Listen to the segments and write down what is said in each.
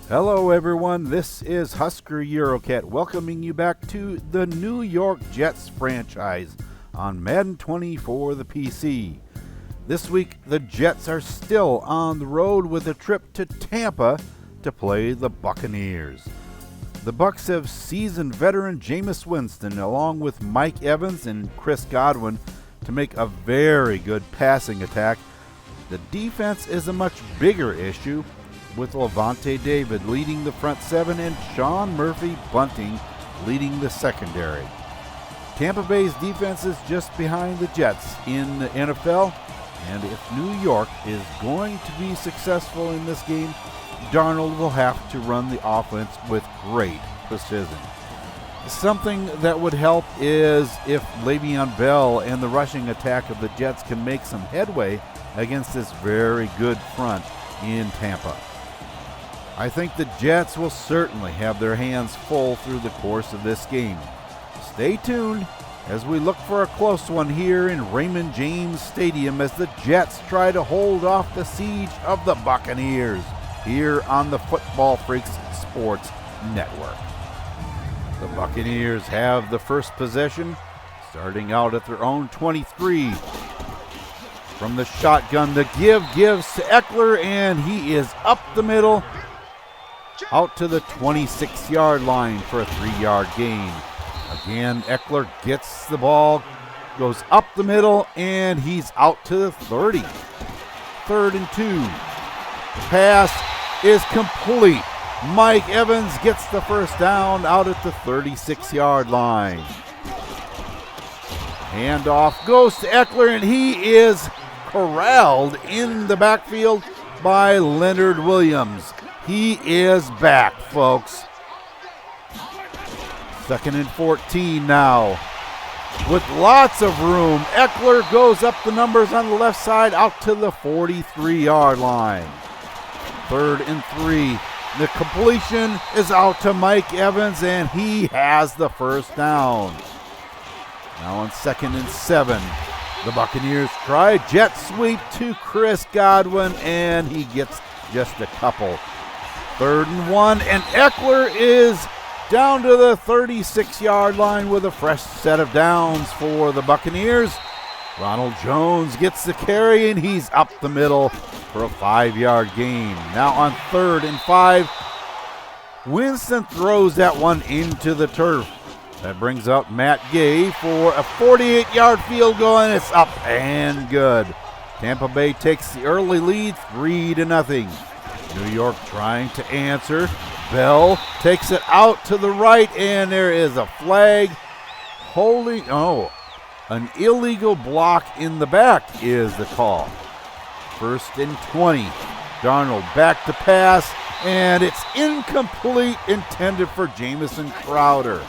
Hello everyone, this is Husker Eurocat welcoming you back to the New York Jets franchise on Madden 20 for the PC. This week the Jets are still on the road with a trip to Tampa to play the Buccaneers. The Bucks have seasoned veteran Jameis Winston along with Mike Evans and Chris Godwin to make a very good passing attack. The defense is a much bigger issue, with Levante David leading the front seven and Sean Murphy Bunting leading the secondary. Tampa Bay's defense is just behind the Jets in the NFL, and if New York is going to be successful in this game, Darnold will have to run the offense with great precision. Something that would help is if Le'Veon Bell and the rushing attack of the Jets can make some headway against this very good front in Tampa. I think the Jets will certainly have their hands full through the course of this game. Stay tuned as we look for a close one here in Raymond James Stadium as the Jets try to hold off the siege of the Buccaneers here on the Football Freaks Sports Network. The Buccaneers have the first possession, starting out at their own 23. From the shotgun, the gives to Eckler, and he is up the middle, out to the 26-yard line for a 3-yard gain. Again, Eckler gets the ball, goes up the middle, and he's out to the 30. 3rd and 2. The pass is complete. Mike Evans gets the first down out at the 36-yard line. Handoff goes to Eckler, and he is corralled in the backfield by Leonard Williams. He is back, folks. 2nd and 14 now. With lots of room, Eckler goes up the numbers on the left side out to the 43-yard line. 3rd and 3. The completion is out to Mike Evans, and he has the first down. Now on 2nd and 7. The Buccaneers try jet sweep to Chris Godwin, and he gets just a couple. 3rd and 1, and Eckler is down to the 36-yard line with a fresh set of downs for the Buccaneers. Ronald Jones gets the carry, and he's up the middle for a 5-yard gain. Now on 3rd and 5, Winston throws that one into the turf. That brings out Matt Gay for a 48-yard field goal, and it's up and good. Tampa Bay takes the early lead 3-0. New York trying to answer. Bell takes it out to the right, and there is a flag holding. An illegal block in the back is the call. 1st and 20. Darnold back to pass, and it's incomplete, intended for Jamison Crowder.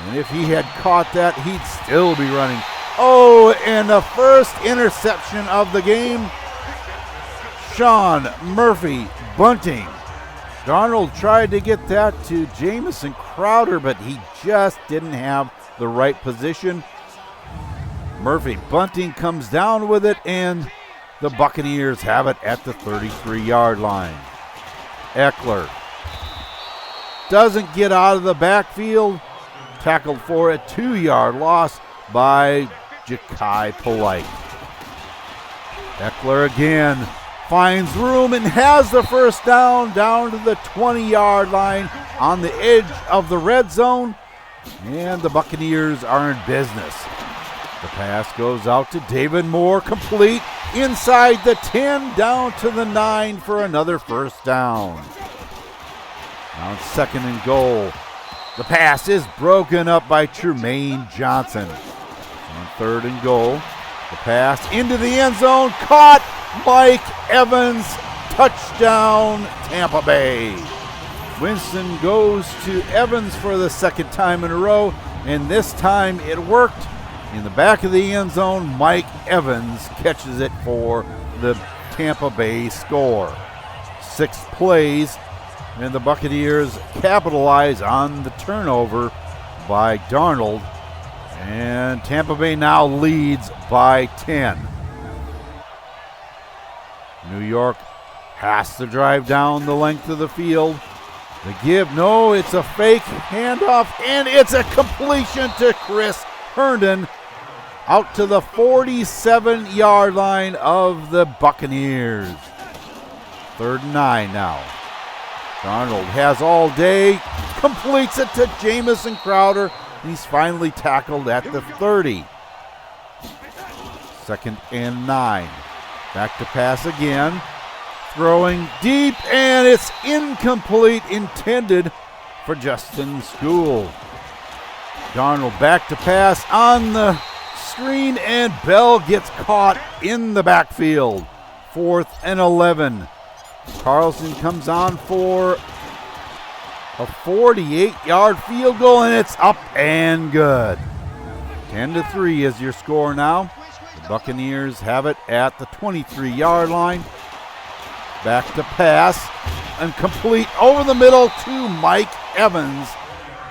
And if he had caught that, he'd still be running. Oh, and the first interception of the game. Sean Murphy Bunting. Darnold tried to get that to Jamison Crowder, but he just didn't have the right position. Murphy Bunting comes down with it, and the Buccaneers have it at the 33-yard line. Eckler doesn't get out of the backfield. Tackled for a 2-yard loss by Ja'Kai Polite. Eckler again finds room and has the first down to the 20-yard line on the edge of the red zone, and the Buccaneers are in business. The pass goes out to David Moore, complete inside the 10, down to the 9 for another first down. Now it's 2nd and goal. The pass is broken up by Trumaine Johnson. On 3rd and goal, the pass into the end zone, caught. Mike Evans, touchdown, Tampa Bay. Winston goes to Evans for the 2nd time in a row, and this time it worked. In the back of the end zone, Mike Evans catches it for the Tampa Bay score. 6 plays, and the Buccaneers capitalize on the turnover by Darnold, and Tampa Bay now leads by 10. New York Has to drive down the length of the field. The give, no, it's a fake handoff, and it's a completion to Chris Herndon out to the 47-yard line of the Buccaneers. 3rd and 9 now. Darnold has all day, completes it to Jamison Crowder. He's finally tackled at the 30. 2nd and 9. Back to pass again. Throwing deep, and it's incomplete, intended for Justin School. Darnold back to pass on the screen, and Bell gets caught in the backfield. 4th and 11. Carlson comes on for a 48-yard field goal, and it's up and good. 10-3 is your score now. The Buccaneers have it at the 23-yard line. Back to pass, and complete over the middle to Mike Evans.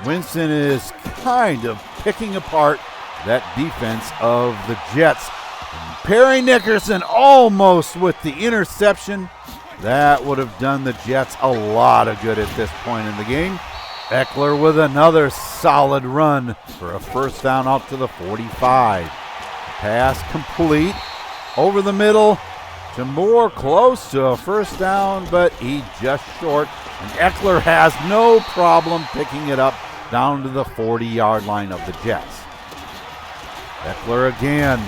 Winston is kind of picking apart that defense of the Jets. Perry Nickerson almost with the interception. That would have done the Jets a lot of good at this point in the game. Eckler with another solid run for a 1st down out to the 45. Pass complete over the middle to Moore, close to a 1st down, but he just short. And Eckler has no problem picking it up down to the 40-yard line of the Jets. Eckler again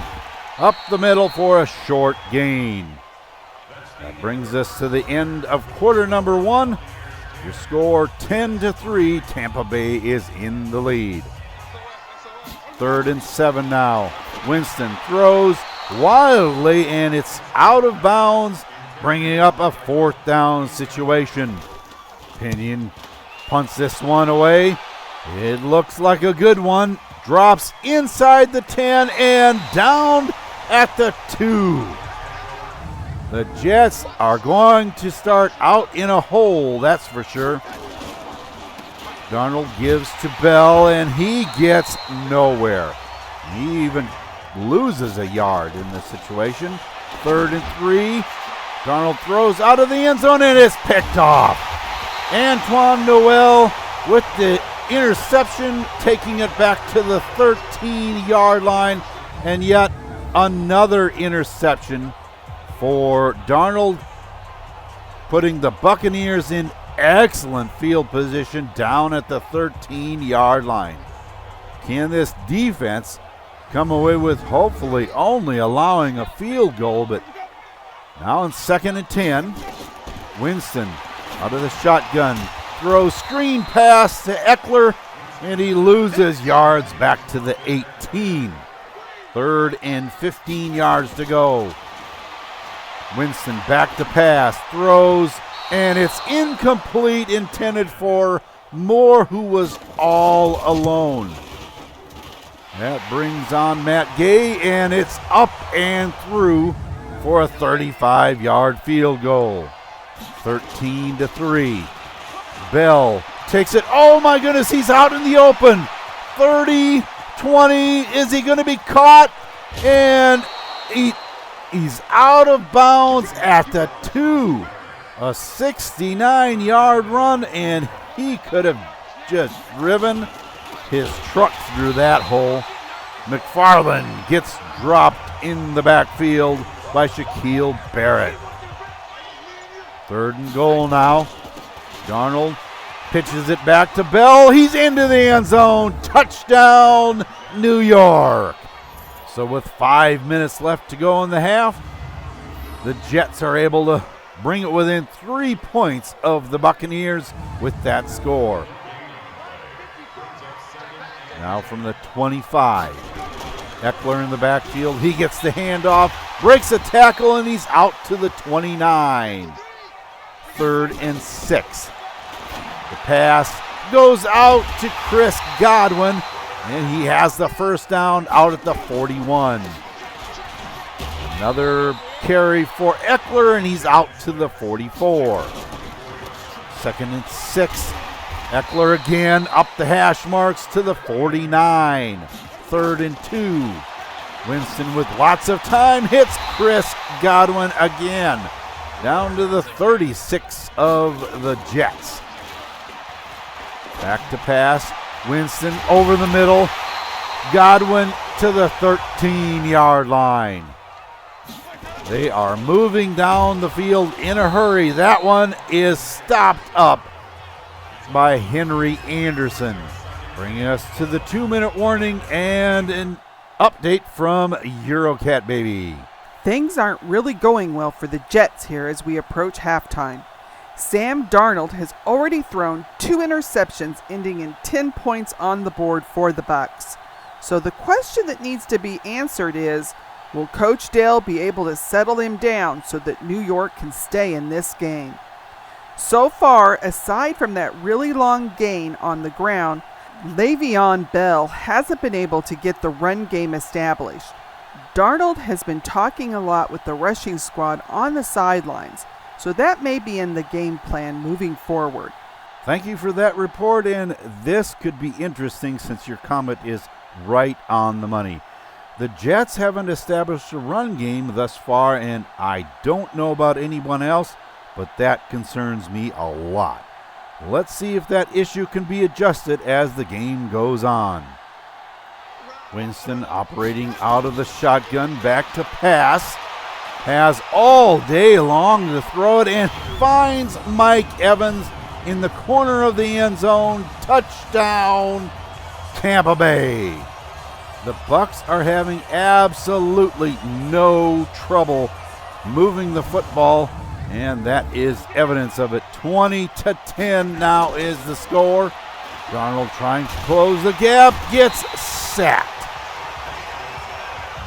up the middle for a short gain. That brings us to the end of quarter number 1. Your score 10-3. Tampa Bay is in the lead. 3rd and 7 now. Winston throws wildly, and it's out of bounds, bringing up a 4th down situation. Pinion punts this one away. It looks like a good one. Drops inside the 10 and down at the 2. The Jets are going to start out in a hole, that's for sure. Darnold gives to Bell, and he gets nowhere. He even loses a yard in this situation. 3rd and 3. Darnold throws out of the end zone, and it's picked off. Antoine Noel with the interception, taking it back to the 13-yard line, and yet another interception for Darnold, putting the Buccaneers in excellent field position down at the 13-yard line. Can this defense come away with hopefully only allowing a field goal? But now in 2nd and 10, Winston out of the shotgun, throws screen pass to Eckler, and he loses yards back to the 18. 3rd and 15 yards to go. Winston back to pass, throws, and it's incomplete, intended for Moore, who was all alone. That brings on Matt Gay, and it's up and through for a 35-yard field goal. 13-3. Bell takes it. Oh my goodness, he's out in the open. 30, 20, is he going to be caught? And he's out of bounds at the 2. A 69-yard run, and he could have just driven his truck through that hole. McFarland gets dropped in the backfield by Shaquille Barrett. 3rd and goal now. Darnold pitches it back to Bell. He's into the end zone. Touchdown, New York. So with 5 minutes left to go in the half, the Jets are able to bring it within 3 points of the Buccaneers with that score. Now from the 25. Eckler in the backfield. He gets the handoff, breaks a tackle, and he's out to the 29. 3rd and 6. The pass goes out to Chris Godwin, and he has the 1st down out at the 41. Another carry for Eckler, and he's out to the 44. 2nd and 6. Eckler again up the hash marks to the 49. 3rd and 2. Winston with lots of time hits Chris Godwin again. down to the 36 of the Jets. Back to pass. Winston over the middle. Godwin to the 13-yard line. They are moving down the field in a hurry. That one is stopped up by Henry Anderson. Bringing us to the 2-minute warning and an update from Eurocat Baby. Things aren't really going well for the Jets here as we approach halftime. Sam Darnold has already thrown 2 interceptions, ending in 10 points on the board for the Bucks. So the question that needs to be answered is, will Coach Dale be able to settle him down so that New York can stay in this game? So far, aside from that really long gain on the ground, Le'Veon Bell hasn't been able to get the run game established. Darnold has been talking a lot with the rushing squad on the sidelines, so that may be in the game plan moving forward. Thank you for that report, and this could be interesting since your comment is right on the money. The Jets haven't established a run game thus far, and I don't know about anyone else, but that concerns me a lot. Let's see if that issue can be adjusted as the game goes on. Winston operating out of the shotgun, back to pass. Has all day long to throw it and finds Mike Evans in the corner of the end zone. Touchdown, Tampa Bay. The Bucks are having absolutely no trouble moving the football, and that is evidence of it. 20-10 now is the score. Darnold trying to close the gap, gets sacked.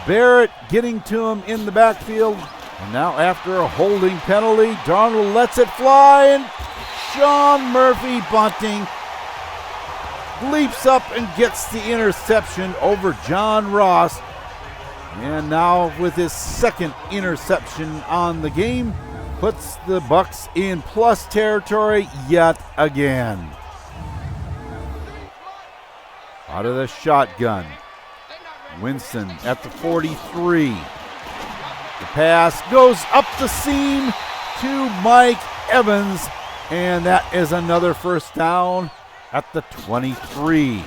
Barrett getting to him in the backfield, and now after a holding penalty, Darnold lets it fly, and Sean Murphy bunting leaps up and gets the interception over John Ross. And now with his second interception on the game, puts the Bucks in plus territory yet again. Out of the shotgun, Winston at the 43. The pass goes up the seam to Mike Evans, and that is another first down at the 23.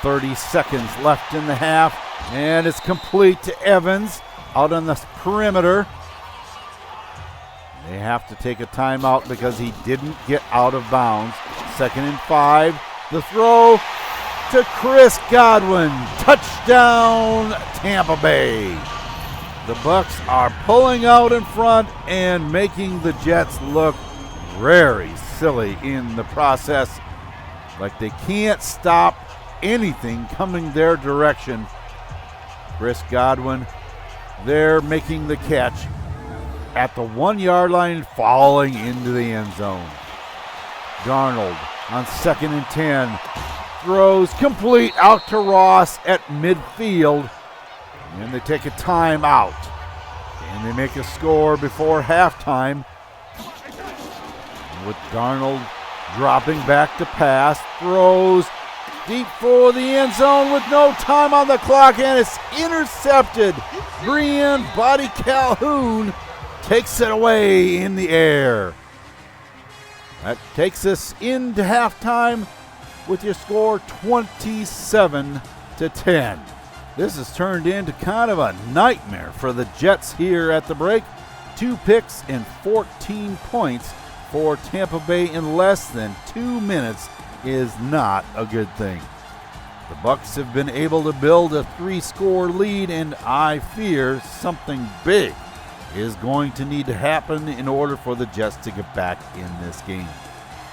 30 seconds left in the half, and it's complete to Evans out on the perimeter. They have to take a timeout because he didn't get out of bounds. 2nd and 5. The throw to Chris Godwin. Touchdown, Tampa Bay. The Bucks are pulling out in front and making the Jets look very silly in the process. Like they can't stop anything coming their direction. Chris Godwin there making the catch at the 1-yard line, falling into the end zone. Darnold on 2nd and 10. Throws complete out to Ross at midfield. And they take a timeout. And they make a score before halftime. With Darnold dropping back to pass. Throws deep for the end zone with no time on the clock. And it's intercepted. Brian Buddy Calhoun takes it away in the air. That takes us into halftime with your score 27-10. This has turned into kind of a nightmare for the Jets here at the break. 2 picks and 14 points for Tampa Bay in less than 2 minutes is not a good thing. The Bucks have been able to build a 3-score lead, and I fear something big is going to need to happen in order for the Jets to get back in this game.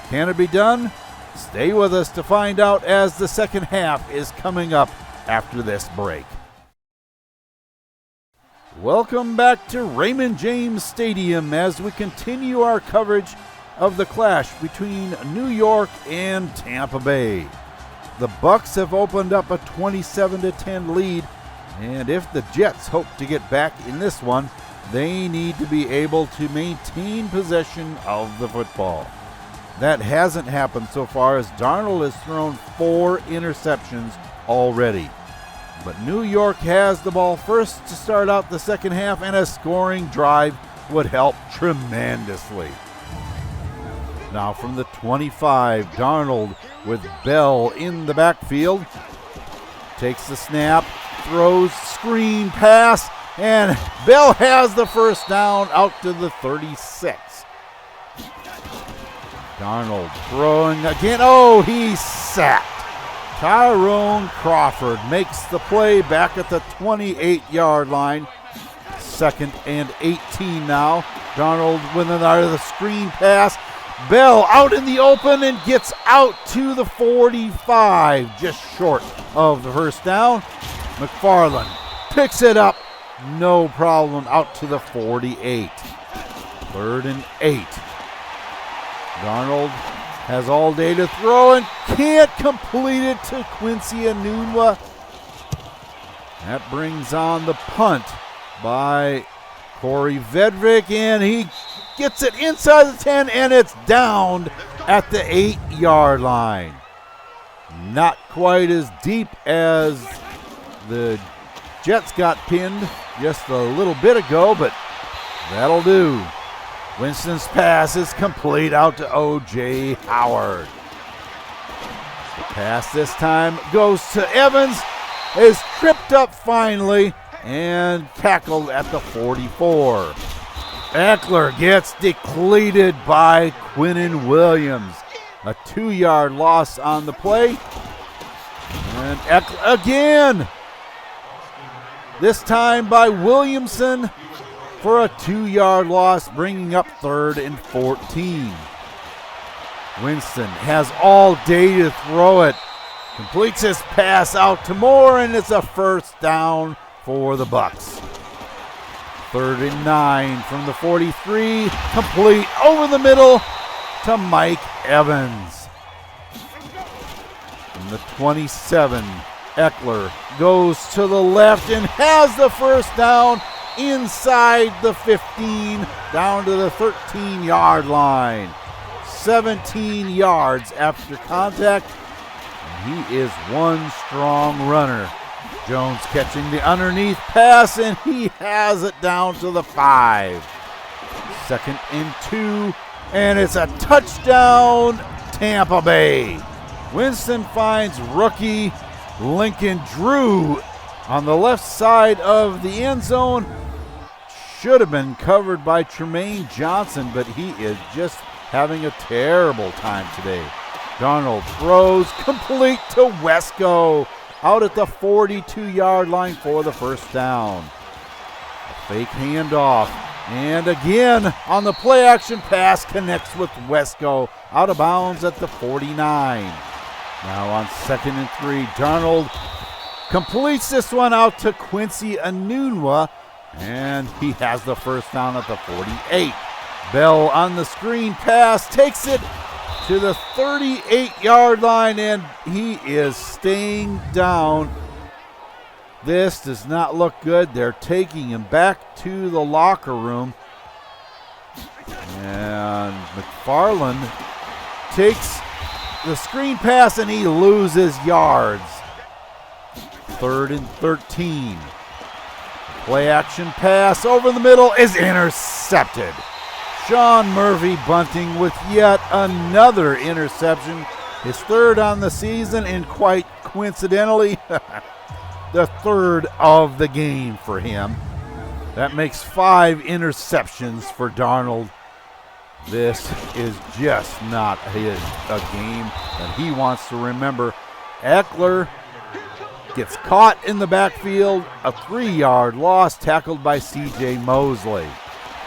Can it be done? Stay with us to find out as the second half is coming up after this break. Welcome back to Raymond James Stadium as we continue our coverage of the clash between New York and Tampa Bay. The Bucks have opened up a 27-10 lead, and if the Jets hope to get back in this one, they need to be able to maintain possession of the football. That hasn't happened so far as Darnold has thrown 4 interceptions already. But New York has the ball first to start out the second half, and a scoring drive would help tremendously. Now from the 25, Darnold with Bell in the backfield. Takes the snap, throws, screen pass, and Bell has the first down out to the 36. Darnold throwing again. Oh, he's sacked. Tyrone Crawford makes the play back at the 28-yard line. 2nd and 18 now. Darnold with another screen pass. Bell out in the open and gets out to the 45, just short of the first down. McFarland picks it up, no problem, out to the 48. 3rd and 8. Darnold has all day to throw and can't complete it to Quincy Enunwa. That brings on the punt by Corey Vedvik, and he gets it inside the 10, and it's downed at the 8-yard line. Not quite as deep as the Jets got pinned just a little bit ago, but that'll do. Winston's pass is complete out to O.J. Howard. The pass this time goes to Evans, is tripped up finally, and tackled at the 44. Eckler gets depleted by Quinnen Williams. A 2-yard loss on the play. And Eckler again. This time by Williamson for a 2-yard loss, bringing up 3rd and 14. Winston has all day to throw it. Completes his pass out to Moore, and it's a first down for the Bucks. 3rd and 9 from the 43, complete over the middle to Mike Evans. From the 27, Eckler goes to the left and has the first down inside the 15, down to the 13-yard line. 17 yards after contact. He is one strong runner. Jones catching the underneath pass, and he has it down to the 5. 2nd and 2, and it's a touchdown, Tampa Bay. Winston finds rookie Lincoln Drew on the left side of the end zone. Should have been covered by Tremaine Johnson, but he is just having a terrible time today. Darnold throws complete to Wesco out at the 42-yard line for the first down. A fake handoff, and again on the play action pass connects with Wesco out of bounds at the 49. Now on 2nd and 3, Darnold completes this one out to Quincy Enunwa, and he has the first down at the 48. Bell on the screen pass takes it to the 38-yard line, and he is staying down. This does not look good. They're taking him back to the locker room. And McFarland takes the screen pass, and he loses yards. 3rd and 13. Play action pass over the middle is intercepted. Sean Murphy bunting with yet another interception. His 3rd on the season, and quite coincidentally, the 3rd of the game for him. That makes 5 interceptions for Darnold. This is just not a game that he wants to remember. Eckler gets caught in the backfield, a 3-yard loss, tackled by C.J. Mosley.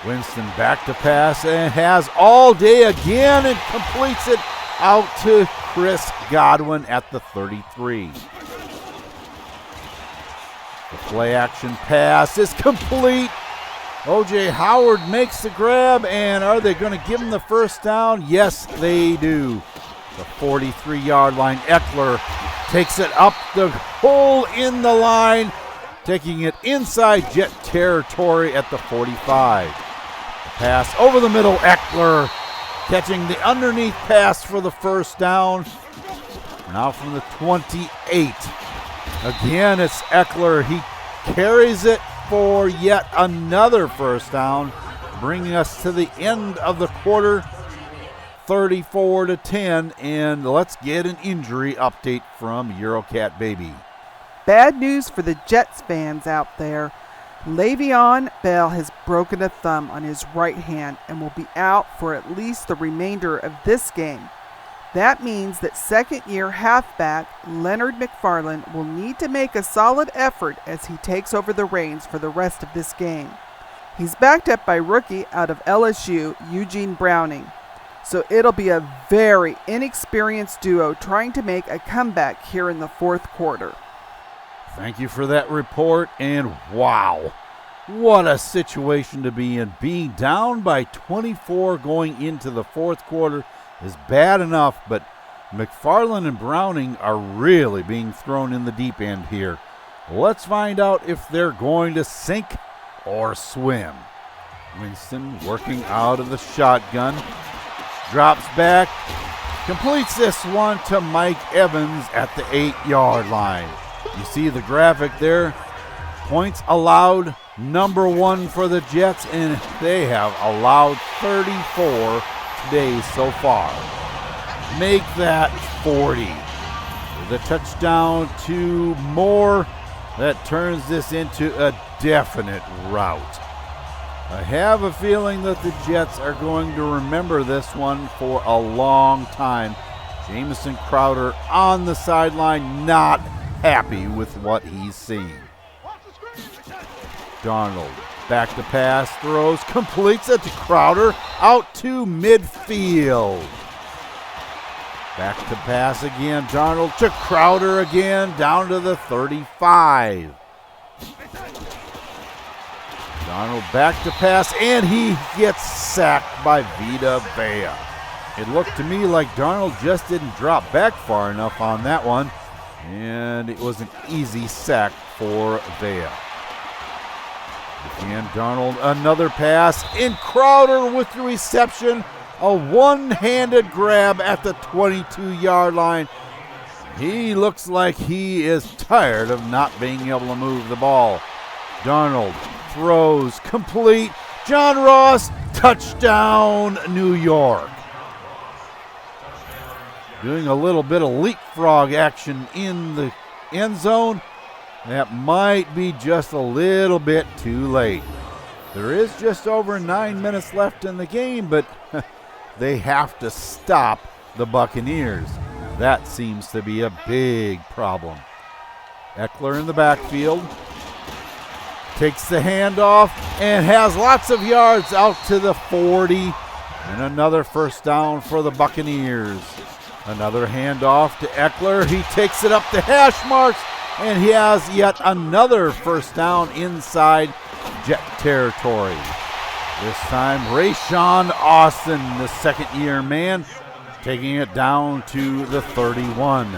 Winston back to pass and has all day again and completes it out to Chris Godwin at the 33. The play action pass is complete. O.J. Howard makes the grab, and are they going to give him the first down? Yes, they do. The 43-yard line. Eckler takes it up the hole in the line, taking it inside Jet territory at the 45. Pass over the middle, Eckler catching the underneath pass for the first down. Now from the 28. Again, it's Eckler. He carries it for yet another first down. bringing us to the end of the quarter, 34-10, and let's get an injury update from Eurocat Baby. Bad news for the Jets fans out there. Le'Veon Bell has broken a thumb on his right hand and will be out for at least the remainder of this game. That means that second-year halfback Leonard McFarland will need to make a solid effort as he takes over the reins for the rest of this game. He's backed up by rookie out of LSU, Eugene Browning. So it'll be a very inexperienced duo trying to make a comeback here in the fourth quarter. Thank you for that report, and wow, what a situation to be in. Being down by 24 going into the fourth quarter is bad enough, but McFarland and Browning are really being thrown in the deep end here. Let's find out if they're going to sink or swim. Winston working out of the shotgun. Drops back, completes this one to Mike Evans at the 8-yard line. You see the graphic there. Points allowed, number 1 for the Jets, and they have allowed 34 today so far. Make that 40. The touchdown to Moore, that turns this into a definite rout. I have a feeling that the Jets are going to remember this one for a long time. Jamison Crowder on the sideline, not happy with what he's seeing. Darnold back to pass, throws, completes it to Crowder, out to midfield. Back to pass again, Darnold to Crowder again, down to the 35. Darnold back to pass, and he gets sacked by Vita Vea. It looked to me like Darnold just didn't drop back far enough on that one, and it was an easy sack for Vea. Again, Darnold, another pass, and Crowder with the reception, a one-handed grab at the 22-yard line. He looks like he is tired of not being able to move the ball. Darnold throws, complete, John Ross, touchdown, New York. Doing a little bit of leapfrog action in the end zone. That might be just a little bit too late. There is just over 9 minutes left in the game, but they have to stop the Buccaneers. That seems to be a big problem. Eckler in the backfield. Takes the handoff and has lots of yards out to the 40. And another first down for the Buccaneers. Another handoff to Eckler. He takes it up the hash marks, and he has yet another first down inside Jet territory. This time, Rashawn Austin, the second-year man, taking it down to the 31.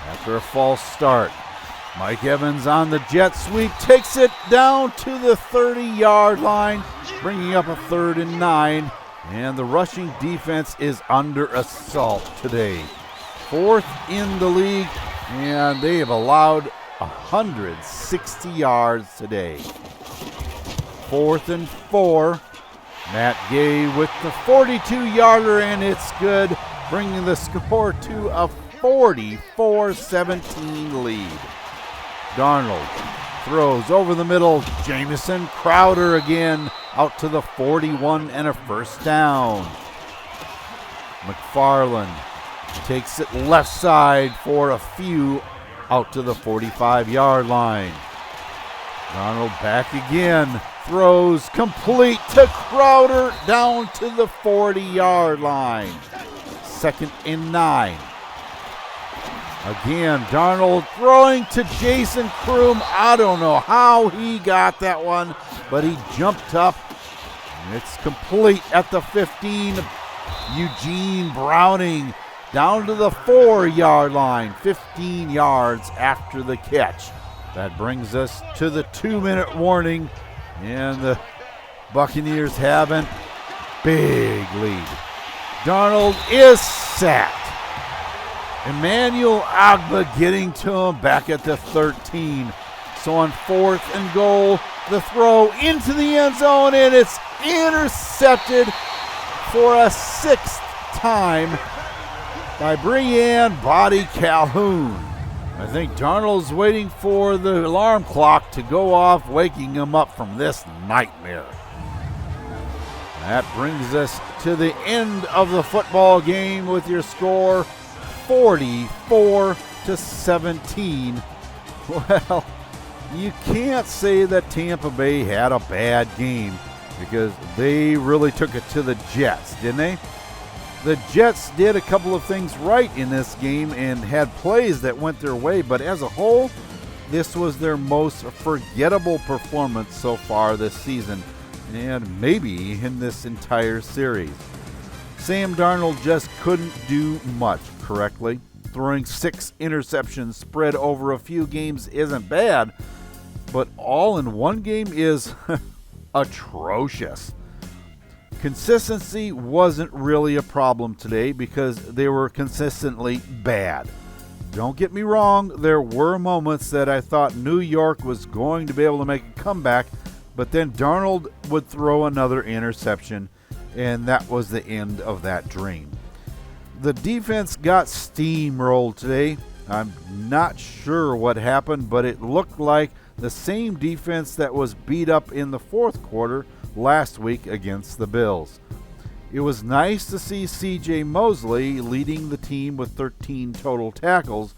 After a false start, Mike Evans on the jet sweep takes it down to the 30-yard line, bringing up a 3rd and 9. And the rushing defense is under assault today. 4th in the league, and they have allowed 160 yards today. 4th and 4. Matt Gay with the 42-yarder, and it's good, bringing the score to a 44-17 lead. Darnold throws over the middle. Jamison Crowder again out to the 41 and a first down. McFarland takes it left side for a few out to the 45-yard line. Darnold back again. Throws complete to Crowder down to the 40-yard line. 2nd and 9. Again, Darnold throwing to Jason Kroom. I don't know how he got that one, but he jumped up. And it's complete at the 15. Eugene Browning down to the 4-yard line, 15 yards after the catch. That brings us to the 2-minute warning, and the Buccaneers have a big lead. Darnold is sacked. Emmanuel Agba getting to him back at the 13. So on 4th and goal, The throw into the end zone, and it's intercepted for a 6th time by Breanne Body Calhoun. I think Darnold's waiting for the alarm clock to go off, waking him up from this nightmare. That brings us to the end of the football game with your score 44-17. Well, you can't say that Tampa Bay had a bad game because they really took it to the Jets, didn't they? The Jets did a couple of things right in this game and had plays that went their way, but as a whole, this was their most forgettable performance so far this season, and maybe in this entire series. Sam Darnold just couldn't do much correctly. Throwing 6 interceptions spread over a few games isn't bad, but all in one game is atrocious. Consistency wasn't really a problem today because they were consistently bad. Don't get me wrong, there were moments that I thought New York was going to be able to make a comeback, but then Darnold would throw another interception, and that was the end of that dream. The defense got steamrolled today. I'm not sure what happened, but it looked like the same defense that was beat up in the fourth quarter last week against the Bills. It was nice to see C.J. Mosley leading the team with 13 total tackles,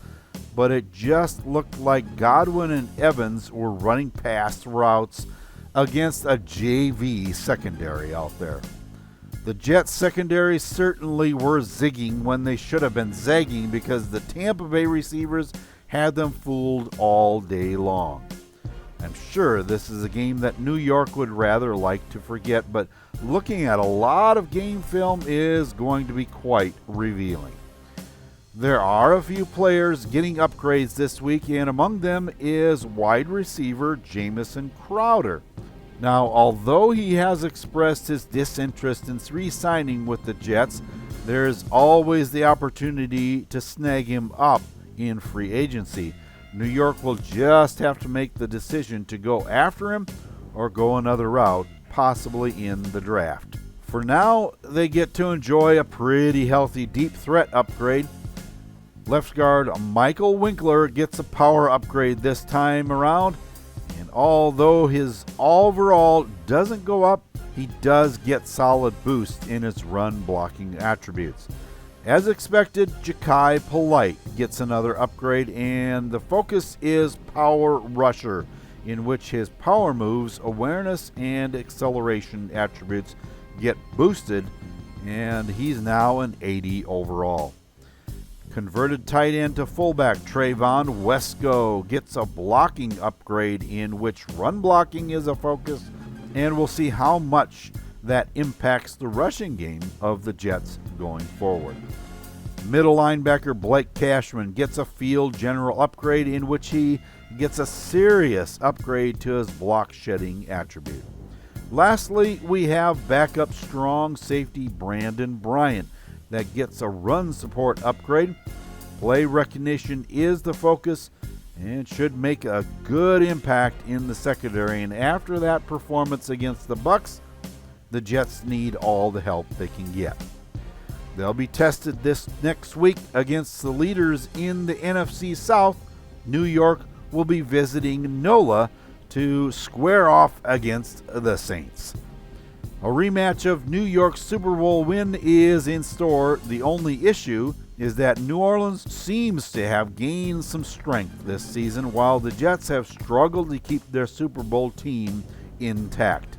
but it just looked like Godwin and Evans were running pass routes against a JV secondary out there. The Jets secondary certainly were zigging when they should have been zagging because the Tampa Bay receivers had them fooled all day long. I'm sure this is a game that New York would rather like to forget, but looking at a lot of game film is going to be quite revealing. There are a few players getting upgrades this week, and among them is wide receiver Jamison Crowder. Now, although he has expressed his disinterest in re-signing with the Jets, there's always the opportunity to snag him up in free agency. New York will just have to make the decision to go after him or go another route, possibly in the draft. For now, they get to enjoy a pretty healthy deep threat upgrade. Left guard Michael Winkler gets a power upgrade this time around, and although his overall doesn't go up, he does get solid boost in his run blocking attributes. As expected, Ja'Kai Polite gets another upgrade, and the focus is Power Rusher, in which his power moves, awareness, and acceleration attributes get boosted, and he's now an 80 overall. Converted tight end to fullback Trayvon Wesco gets a blocking upgrade, in which run blocking is a focus, and we'll see how much that impacts the rushing game of the Jets going forward. Middle linebacker Blake Cashman gets a field general upgrade, in which he gets a serious upgrade to his block shedding attribute. Lastly, we have backup strong safety Brandon Bryant that gets a run support upgrade. Play recognition is the focus and should make a good impact in the secondary, and after that performance against the Bucks, the Jets need all the help they can get. They'll be tested this next week against the leaders in the NFC South. New York will be visiting NOLA to square off against the Saints. A rematch of New York's Super Bowl win is in store. The only issue is that New Orleans seems to have gained some strength this season, while the Jets have struggled to keep their Super Bowl team intact.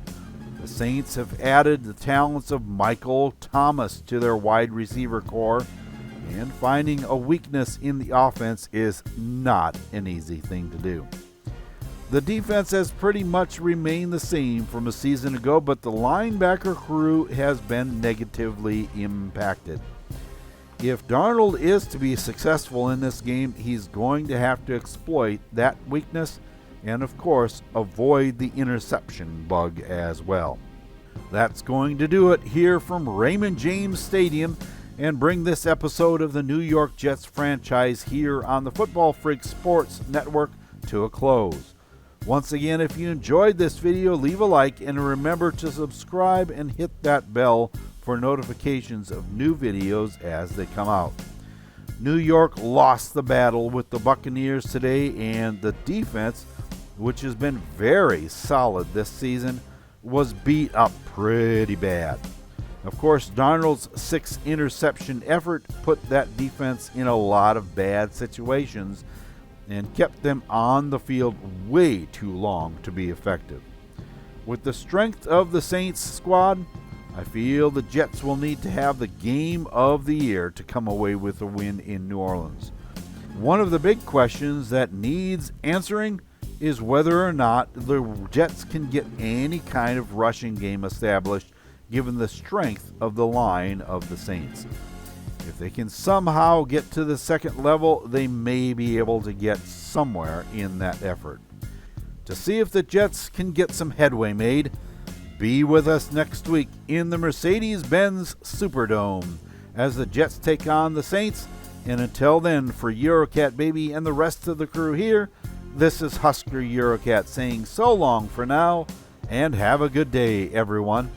The Saints have added the talents of Michael Thomas to their wide receiver core, and finding a weakness in the offense is not an easy thing to do. The defense has pretty much remained the same from a season ago, but the linebacker crew has been negatively impacted. If Darnold is to be successful in this game, he's going to have to exploit that weakness and, of course, avoid the interception bug as well. That's going to do it here from Raymond James Stadium and bring this episode of the New York Jets franchise here on the Football Freak Sports Network to a close. Once again, if you enjoyed this video, leave a like and remember to subscribe and hit that bell for notifications of new videos as they come out. New York lost the battle with the Buccaneers today, and the defense, which has been very solid this season, was beat up pretty bad. Of course, Darnold's 6-interception effort put that defense in a lot of bad situations and kept them on the field way too long to be effective. With the strength of the Saints squad, I feel the Jets will need to have the game of the year to come away with a win in New Orleans. One of the big questions that needs answering is whether or not the Jets can get any kind of rushing game established given the strength of the line of the Saints. If they can somehow get to the second level, they may be able to get somewhere in that effort. To see if the Jets can get some headway made, be with us next week in the Mercedes-Benz Superdome as the Jets take on the Saints. And until then, for Eurocat Baby and the rest of the crew here, this is Husker Eurocat saying so long for now, and have a good day, everyone.